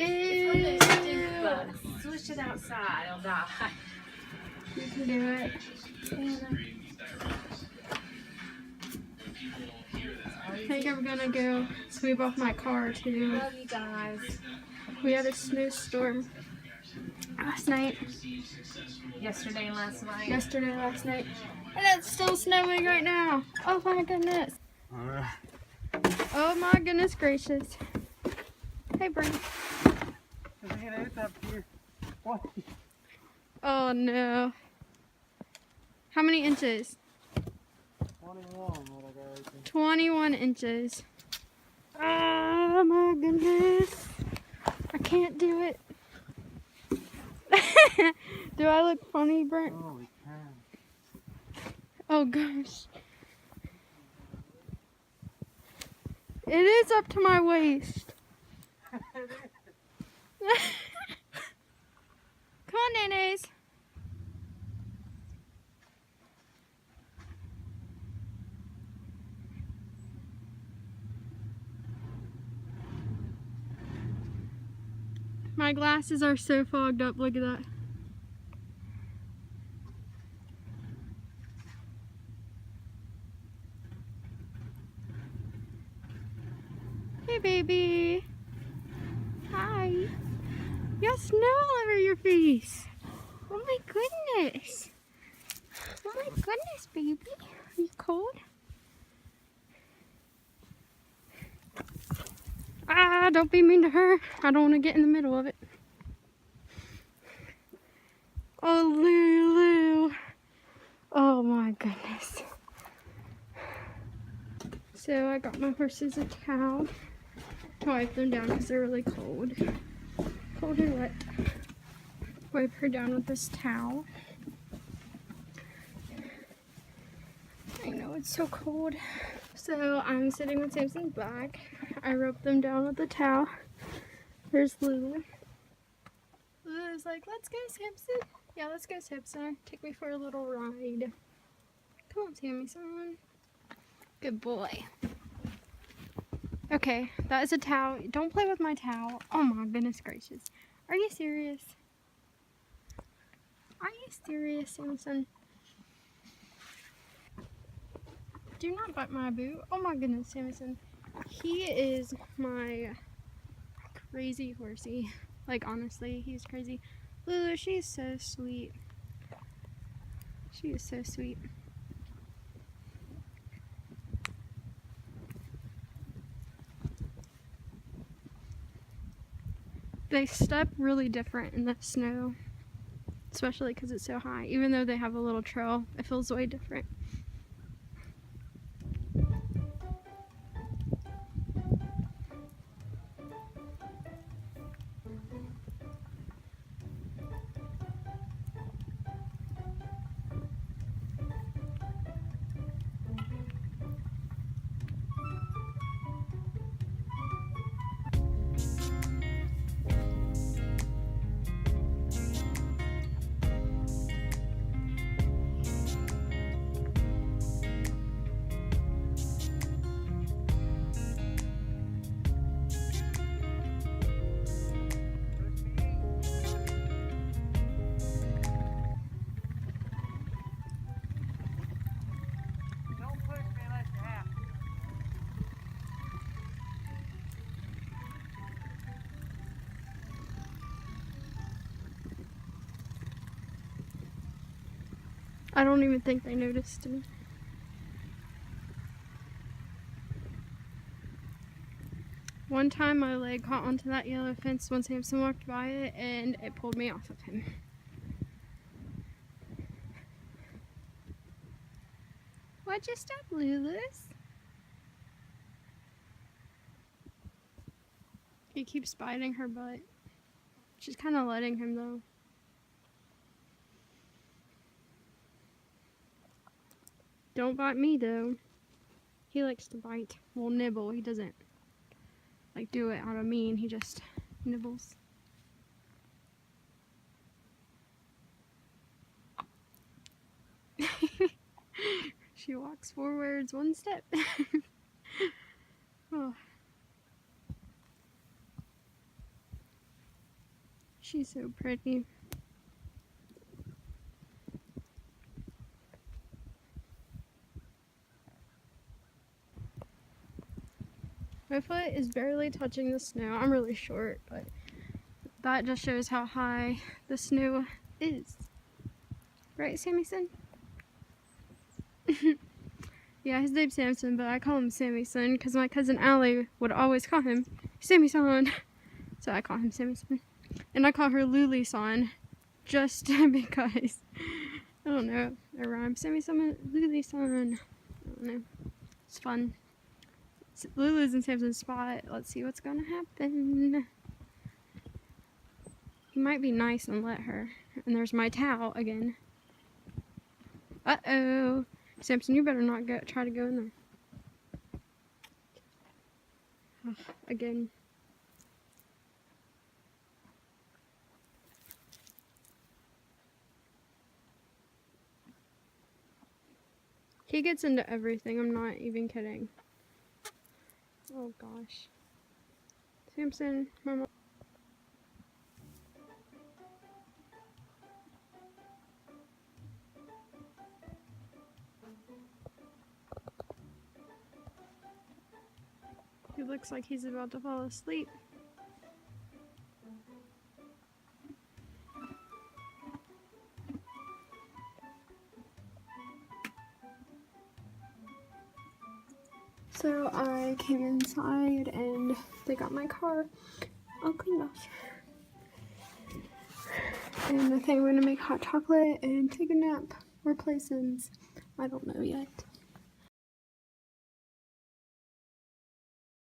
It's from the stink bug. Swish it outside, it'll die. You can do it. I think I'm gonna go sweep off my car too. Love you guys. We had a snowstorm last night. Yesterday and last night. Yesterday, last night. And it's still snowing right now. Oh my goodness. Oh my goodness gracious. Hey, Brent. Oh no. How many inches? 21 inches. Oh my goodness. I can't do it. Do I look funny, Brent? Oh, we can. Oh gosh. It is up to my waist. Come on, Nays. My glasses are so fogged up. Look at that. Hey, baby. Hi. You have snow all over your face. Oh my goodness. Oh my goodness, baby. Are you cold? Ah, don't be mean to her. I don't want to get in the middle of it. Oh, Lulu. Oh my goodness. So I got my horses a towel to wipe them down because they're really cold. Cold and wet. Wipe her down with this towel. I know it's so cold. So I'm sitting with Samson's back. I roped them down with the towel. There's Lulu. Lulu's like, let's go, Samson. Yeah, let's go, Samson. Take me for a little ride. Come on, Sammy-son. Good boy. Okay, that is a towel. Don't play with my towel. Oh my goodness gracious. Are you serious? Are you serious, Samson? Do not bite my boot. Oh my goodness, Samson. He is my crazy horsey. Like, honestly, he's crazy. Lulu, she's so sweet. She is so sweet. They step really different in the snow, especially because it's so high. Even though they have a little trail, it feels way different. I don't even think they noticed me. One time my leg caught onto that yellow fence when Samson walked by it and it pulled me off of him. Why'd you stop, Lulus? He keeps biting her butt. She's kind of letting him though. Don't bite me though. He likes to bite. Well, nibble. He doesn't like do it out of mean. He just nibbles. She walks forwards one step. Oh. She's so pretty. My foot is barely touching the snow. I'm really short, but that just shows how high the snow is. Right, Sammyson? Yeah, his name's Samson, but I call him Sammyson because my cousin Allie would always call him Sammyson. So I call him Sammyson. And I call her Luli-san just because, I don't know, it rhymes. Sammy-san, Luli-san. I don't know. It's fun. Lulu's in Samson's spot. Let's see what's gonna happen. He might be nice and let her. And there's my towel again. Uh-oh. Samson, you better not try to go in there. Ugh, again. He gets into everything. I'm not even kidding. Oh gosh. Samson, Mama. He looks like he's about to fall asleep. So I came inside and they got my car all cleaned off. And I think I'm gonna make hot chocolate and take a nap or play Sims. I don't know yet.